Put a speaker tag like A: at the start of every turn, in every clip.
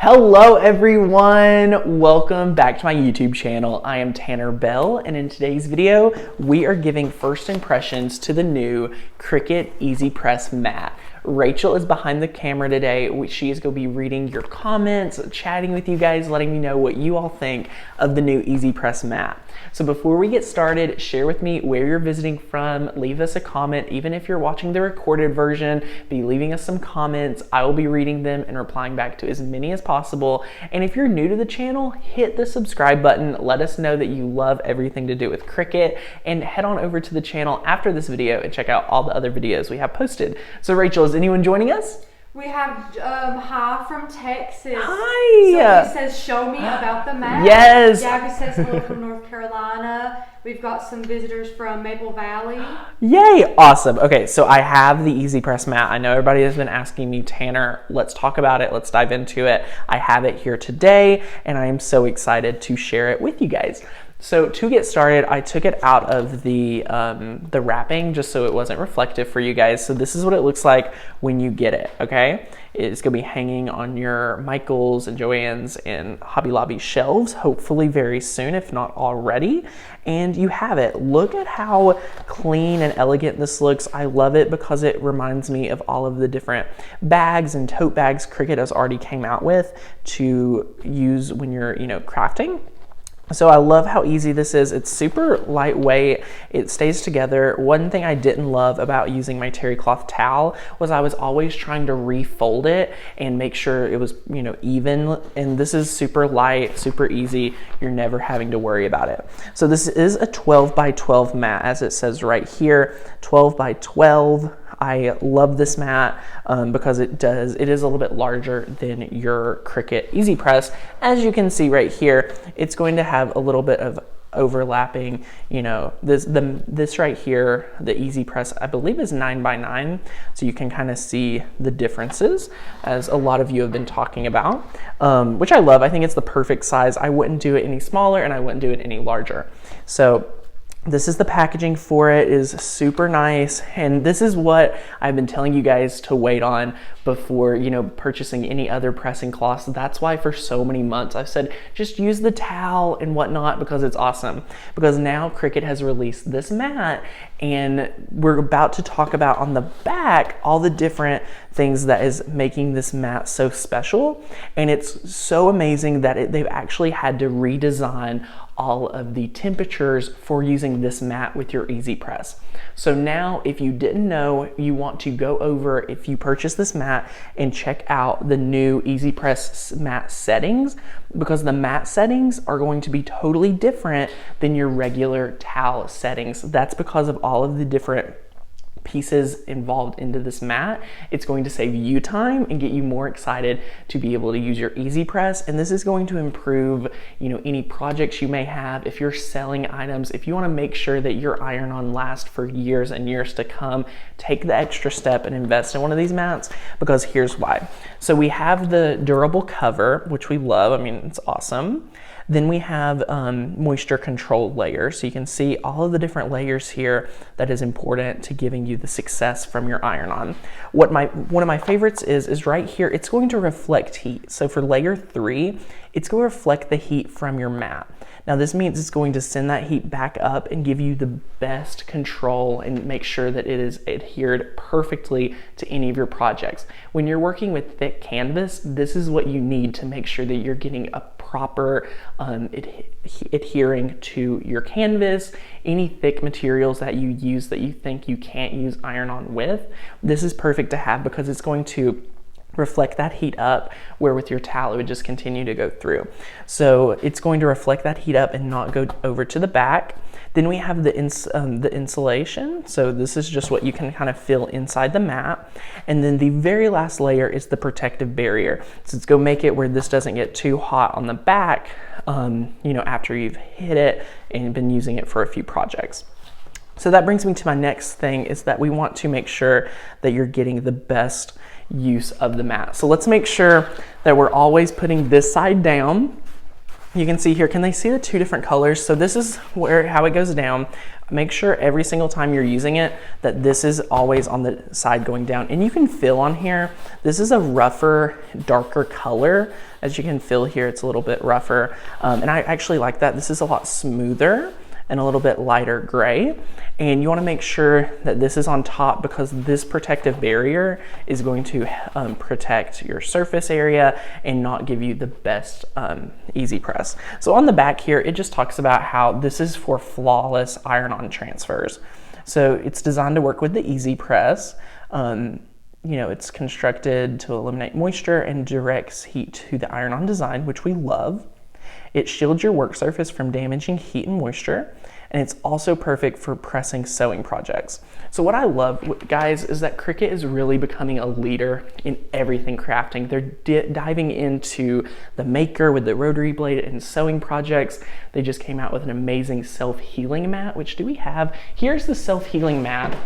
A: Hello everyone, welcome back to my YouTube channel. I am Tanner Bell, and in today's video, we are giving first impressions to the new Cricut EasyPress mat. Rachel is behind the camera today. She is going to be reading your comments, chatting with you guys, letting me know what you all think of the new EasyPress mat. So before we get started, share with me where you're visiting from. Leave us a comment, even if you're watching the recorded version. Be leaving us some comments. I will be reading them and replying back to as many as possible. And if you're new to the channel, hit the subscribe button. Let us know that you love everything to do with Cricut, and head on over to the channel after this video and check out all the other videos we have posted. So Rachel, is anyone joining us?
B: We have Hi from Texas.
A: Hi.
B: So he says, show me about the mat.
A: Yes.
B: Gabby says hello from North Carolina. We've got some visitors from Maple Valley.
A: Yay, awesome. Okay, so I have the EasyPress mat. I know everybody has been asking me, Tanner, let's talk about it. Let's dive into it. I have it here today, and I am so excited to share it with you guys. So to get started, I took it out of the wrapping just so it wasn't reflective for you guys. So this is what it looks like when you get it, okay? It's gonna be hanging on your Michaels and Joann's and Hobby Lobby shelves, hopefully very soon, if not already. And you have it. Look at how clean and elegant this looks. I love it because it reminds me of all of the different bags and tote bags Cricut has already came out with to use when you're, crafting. So I love how easy this is. It's super lightweight. It stays together. One thing I didn't love about using my terry cloth towel was I was always trying to refold it and make sure it was, even. And this is super light, super easy. You're never having to worry about it. So this is a 12 by 12 mat, as it says right here, 12 by 12. I love this mat because it is a little bit larger than your Cricut EasyPress. As you can see right here, it's going to have a little bit of overlapping, this right here, the EasyPress, I believe is 9 by 9. So you can kind of see the differences, as a lot of you have been talking about, which I love. I think it's the perfect size. I wouldn't do it any smaller, and I wouldn't do it any larger. So this is the packaging for it. It is super nice, and this is what I've been telling you guys to wait on before purchasing any other pressing cloths. That's why for so many months I've said just use the towel and whatnot, because it's awesome. Because now Cricut has released this mat, and we're about to talk about on the back all the different things that is making this mat so special. And it's so amazing that they've actually had to redesign all of the temperatures for using this mat with your EasyPress. So now, if you didn't know, you want to go over, if you purchase this mat, and check out the new EasyPress mat settings, because the mat settings are going to be totally different than your regular towel settings. That's because of all of the different pieces involved into this mat. It's going to save you time and get you more excited to be able to use your EasyPress, and this is going to improve any projects you may have. If you're selling items, if you want to make sure that your iron-on lasts for years and years to come, take the extra step and invest in one of these mats, because here's why. So we have the durable cover, which we love. I mean, it's awesome. Then we have moisture control layers. So you can see all of the different layers here that is important to giving you the success from your iron-on. One of my favorites is right here. It's going to reflect heat. So for layer 3, it's going to reflect the heat from your mat. Now this means it's going to send that heat back up and give you the best control and make sure that it is adhered perfectly to any of your projects. When you're working with thick canvas, this is what you need to make sure that you're getting a proper adhering to your canvas. Any thick materials that you use that you think you can't use iron-on with, this is perfect to have, because it's going to reflect that heat up, where with your towel it would just continue to go through. So it's going to reflect that heat up and not go over to the back. Then we have the insulation. So this is just what you can kind of feel inside the mat. And then the very last layer is the protective barrier. So it's going to make it where this doesn't get too hot on the back, after you've hit it and been using it for a few projects. So that brings me to my next thing, is that we want to make sure that you're getting the best use of the mat. So let's make sure that we're always putting this side down. You can see here, can they see the two different colors? So this is how it goes down. Make sure every single time you're using it that this is always on the side going down. And you can feel on here, this is a rougher, darker color. As you can feel here, it's a little bit rougher. And I actually like that. This is a lot smoother and a little bit lighter gray. And you wanna make sure that this is on top because this protective barrier is going to protect your surface area and not give you the best EasyPress. So on the back here, it just talks about how this is for flawless iron-on transfers. So it's designed to work with the EasyPress. You know, it's constructed to eliminate moisture and directs heat to the iron-on design, which we love. It shields your work surface from damaging heat and moisture, and it's also perfect for pressing sewing projects. So what I love, guys, is that Cricut is really becoming a leader in everything crafting. They're diving into the maker with the rotary blade and sewing projects. They just came out with an amazing self-healing mat, which do we have? Here's the self-healing mat.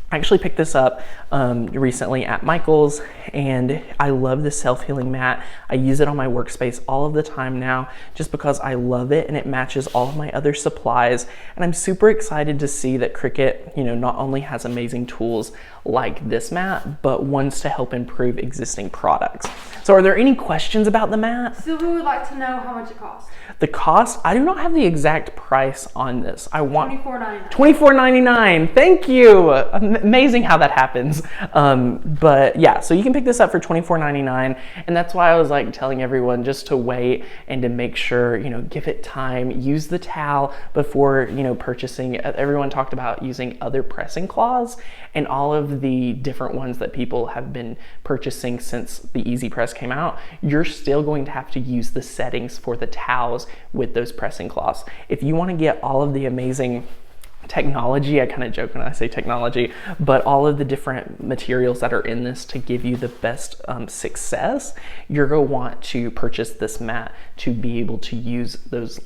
A: I actually picked this up recently at Michael's, and I love this self-healing mat. I use it on my workspace all of the time now just because I love it and it matches all of my other supplies. And I'm super excited to see that Cricut, you know, not only has amazing tools like this mat, but wants to help improve existing products. So are there any questions about the mat?
B: So we would like to know how much it costs.
A: The cost, I do not have the exact price on this. I want
B: $24.99.
A: $24.99. Thank you. Amazing how that happens. But yeah, so you can pick this up for $24.99, and that's why I was like telling everyone just to wait and to make sure, you know, give it time, use the towel before, you know, purchasing. Everyone talked about using other pressing cloths and all of the different ones that people have been purchasing since the EasyPress came out. You're still going to have to use the settings for the towels with those pressing cloths. If you want to get all of the amazing technology, I kind of joke when I say technology, but all of the different materials that are in this to give you the best success, you're going to want to purchase this mat to be able to use those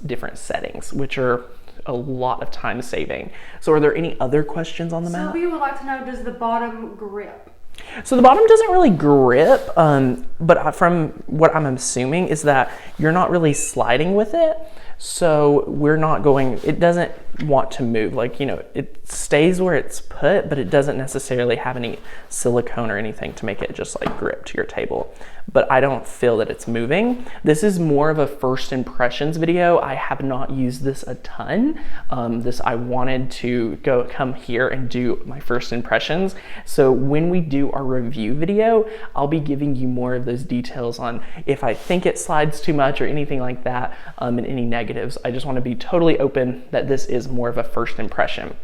A: different settings, which are a lot of time saving. So are there any other questions on the mat?
B: Sylvia would like to know, does the bottom grip?
A: So the bottom doesn't really grip, but from what I'm assuming is that you're not really sliding with it. So we're not going, it doesn't want to move. Like, you know, it stays where it's put, but it doesn't necessarily have any silicone or anything to make it just like grip to your table. But I don't feel that it's moving. This is more of a first impressions video. I have not used this a ton. I wanted to come here and do my first impressions. So when we do our review video, I'll be giving you more of those details on if I think it slides too much or anything like that, and any negatives. I just want to be totally open that this is more of a first impression.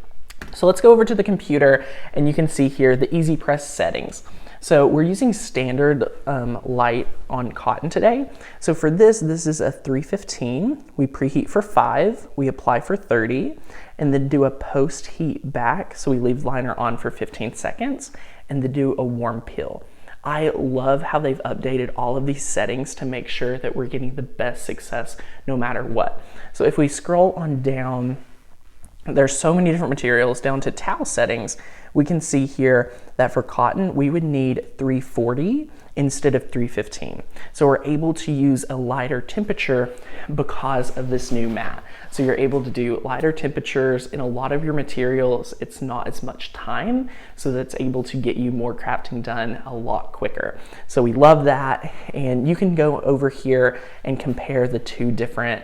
A: So let's go over to the computer, and you can see here the EasyPress settings. So we're using standard light on cotton today. So for this is a 315. We preheat for 5, we apply for 30, and then do a post heat back. So we leave liner on for 15 seconds, and then do a warm peel. I love how they've updated all of these settings to make sure that we're getting the best success no matter what. So if we scroll on down, there's so many different materials down to towel settings. We can see here that for cotton, we would need 340 instead of 315. So we're able to use a lighter temperature because of this new mat. So you're able to do lighter temperatures in a lot of your materials. It's not as much time, so that's able to get you more crafting done a lot quicker. So we love that. And you can go over here and compare the two different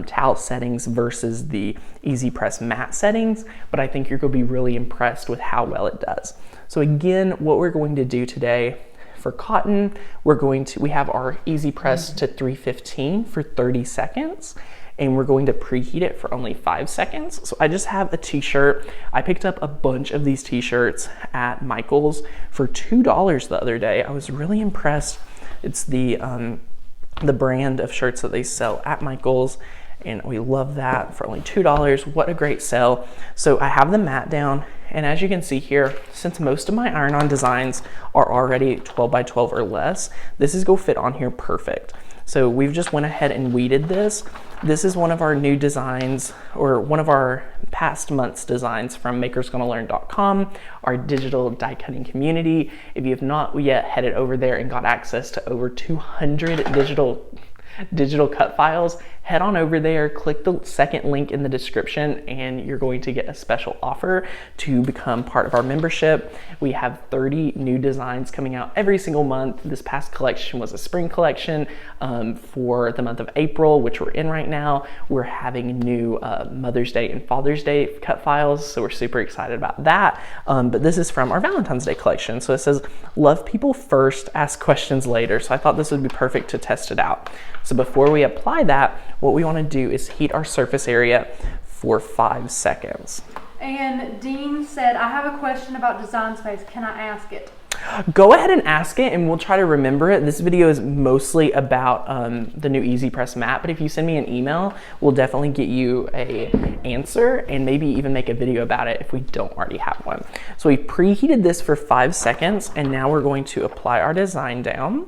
A: towel settings versus the EasyPress mat settings, but I think you're going to be really impressed with how well it does. So again, what we're going to do today for cotton, we have our EasyPress to 315 for 30 seconds, and we're going to preheat it for only 5 seconds. So I just have a t-shirt. I picked up a bunch of these t-shirts at Michael's for $2 the other day. I was really impressed. It's the brand of shirts that they sell at Michael's, and we love that for only $2. What a great sale. So I have the mat down, and as you can see here, since most of my iron-on designs are already 12 by 12 or less, this is gonna fit on here perfect. So we've just went ahead and weeded this. This is one of our new designs, or one of our past month's designs from makersgonnalearn.com, our digital die cutting community. If you have not yet headed over there and got access to over 200 digital cut files, head on over there, click the second link in the description, and you're going to get a special offer to become part of our membership. We have 30 new designs coming out every single month. This past collection was a spring collection for the month of April, which we're in right now. We're having new Mother's Day and Father's Day cut files, so we're super excited about that. But this is from our Valentine's Day collection. So it says, love people first, ask questions later. So I thought this would be perfect to test it out. So before we apply that, what we want to do is heat our surface area for 5 seconds.
B: And Dean said, I have a question about design space. Can I ask it?
A: Go ahead and ask it, and we'll try to remember it. This video is mostly about the new EasyPress mat, but if you send me an email, we'll definitely get you an answer and maybe even make a video about it if we don't already have one. So we preheated this for 5 seconds, and now we're going to apply our design down.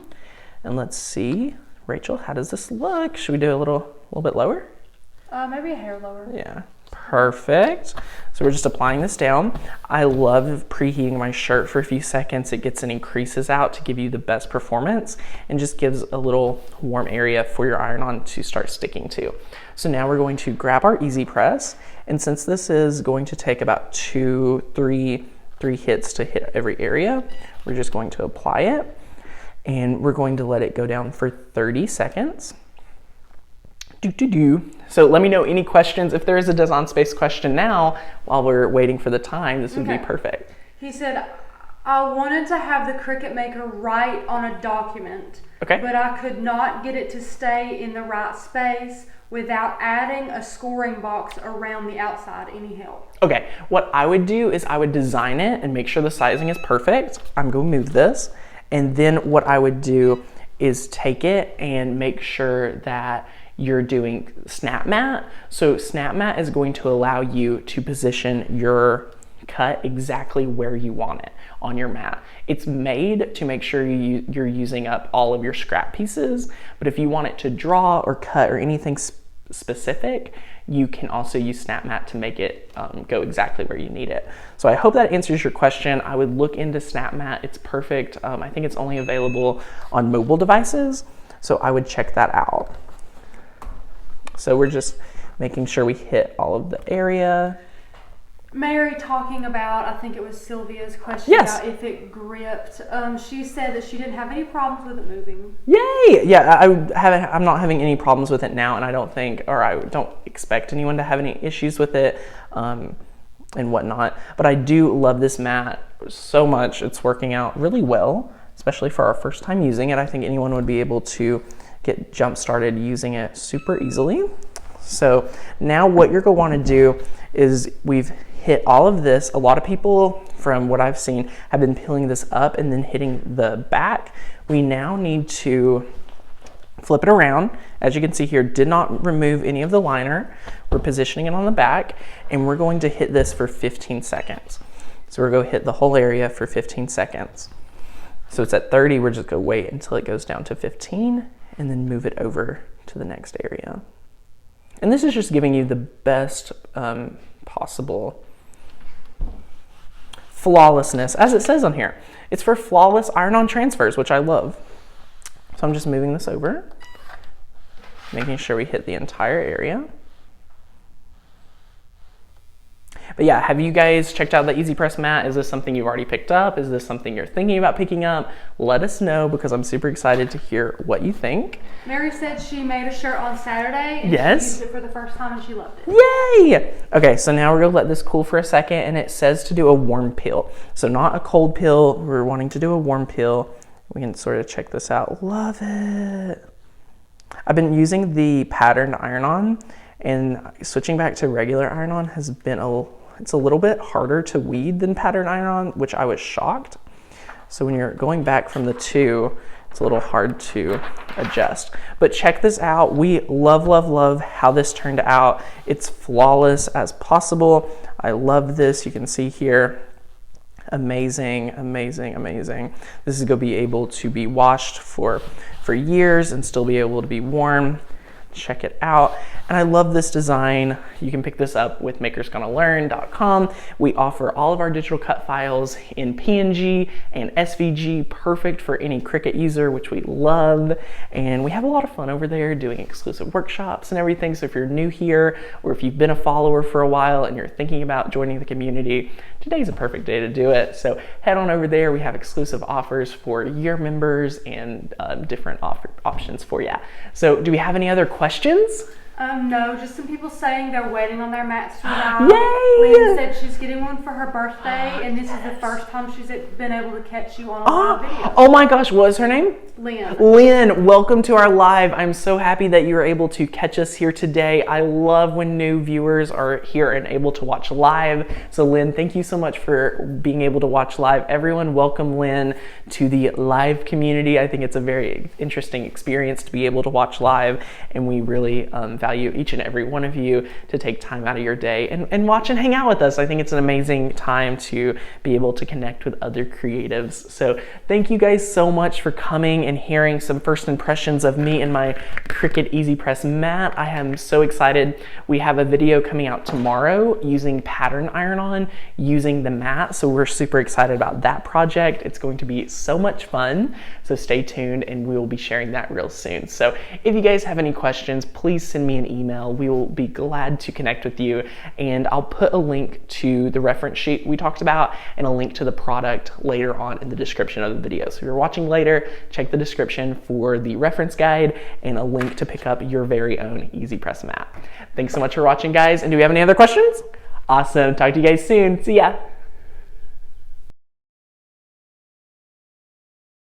A: And let's see, Rachel, how does this look? Should we do a little bit lower?
B: Maybe a hair lower.
A: Yeah. Perfect. So we're just applying this down. I love preheating my shirt for a few seconds. It gets any creases out to give you the best performance and just gives a little warm area for your iron-on to start sticking to. So now we're going to grab our EasyPress, and since this is going to take about three hits to hit every area, we're just going to apply it, and we're going to let it go down for 30 seconds. So let me know any questions. If there is a design space question now, while we're waiting for the time, this would be perfect.
B: He said, I wanted to have the Cricut Maker write on a document, but I could not get it to stay in the right space without adding a scoring box around the outside. Any help?
A: Okay, what I would do is I would design it and make sure the sizing is perfect. I'm going to move this. And then what I would do is take it and make sure that you're doing snap mat. So snap mat is going to allow you to position your cut exactly where you want it on your mat. It's made to make sure you're using up all of your scrap pieces, but if you want it to draw or cut or anything specific, you can also use snap mat to make it go exactly where you need it. So I hope that answers your question. I would look into snap mat. It's perfect. I think it's only available on mobile devices, so I would check that out. So we're just making sure we hit all of the area.
B: Mary talking about, I think it was Sylvia's question about if it gripped. She said that she didn't have any problems with it moving.
A: Yay! Yeah, I'm not having any problems with it now, and I don't expect anyone to have any issues with it and whatnot. But I do love this mat so much. It's working out really well, especially for our first time using it. I think anyone would be able to get jump started using it super easily. So now what you're going to want to do is we've hit all of this. A lot of people, from what I've seen, have been peeling this up and then hitting the back. We now need to flip it around. As you can see here, did not remove any of the liner. We're positioning it on the back, and we're going to hit this for 15 seconds. So we're going to hit the whole area for 15 seconds. So it's at 30, we're just going to wait until it goes down to 15 and then move it over to the next area. And this is just giving you the best possible flawlessness, as it says on here. It's for flawless iron-on transfers, which I love. So I'm just moving this over, making sure we hit the entire area. But yeah, have you guys checked out the EasyPress mat? Is this something you've already picked up? Is this something you're thinking about picking up? Let us know, because I'm super excited to hear what you think.
B: Mary said she made a shirt on Saturday and she used it for the first time and she loved it.
A: Yay! Okay, so now we're gonna let this cool for a second, and it says to do a warm peel. So not a cold peel, we're wanting to do a warm peel. We can sort of check this out. Love it. I've been using the patterned iron-on, and switching back to regular iron-on has been it's a little bit harder to weed than pattern iron-on, which I was shocked. So when you're going back from the two, it's a little hard to adjust. But check this out. We love, love, love how this turned out. It's flawless as possible. I love this. You can see here, amazing, amazing, amazing. This is gonna be able to be washed for years and still be able to be worn. check it out. And I love this design. You can pick this up with makersgonnalearn.com. We offer all of our digital cut files in PNG and SVG, perfect for any Cricut user, which we love. And we have a lot of fun over there doing exclusive workshops and everything. So if you're new here, or if you've been a follower for a while and you're thinking about joining the community, today's a perfect day to do it. So head on over there. We have exclusive offers for year members and different options for you. So do we have any other questions?
B: No, just some people saying they're waiting on their mats to arrive.
A: Yay!
B: Lynn said she's getting one for her birthday, and this is the first time she's been able to catch you on a live video.
A: Oh my gosh, what is her name?
B: Lynn.
A: Lynn, welcome to our live. I'm so happy that you were able to catch us here today. I love when new viewers are here and able to watch live. So Lynn, thank you so much for being able to watch live. Everyone, welcome Lynn to the live community. I think it's a very interesting experience to be able to watch live, and we really value each and every one of you to take time out of your day and watch and hang out with us. I think it's an amazing time to be able to connect with other creatives. So thank you guys so much for coming and hearing some first impressions of me and my Cricut EasyPress mat. I am so excited. We have a video coming out tomorrow using pattern iron-on using the mat. So we're super excited about that project. It's going to be so much fun. So stay tuned and we will be sharing that real soon. So if you guys have any questions, please send me an email. We will be glad to connect with you, and I'll put a link to the reference sheet we talked about and a link to the product later on in the description of the video. So if you're watching later, check the description for the reference guide and a link to pick up your very own EasyPress mat. Thanks so much for watching, guys, and do we have any other questions? Awesome. Talk to you guys soon. See ya.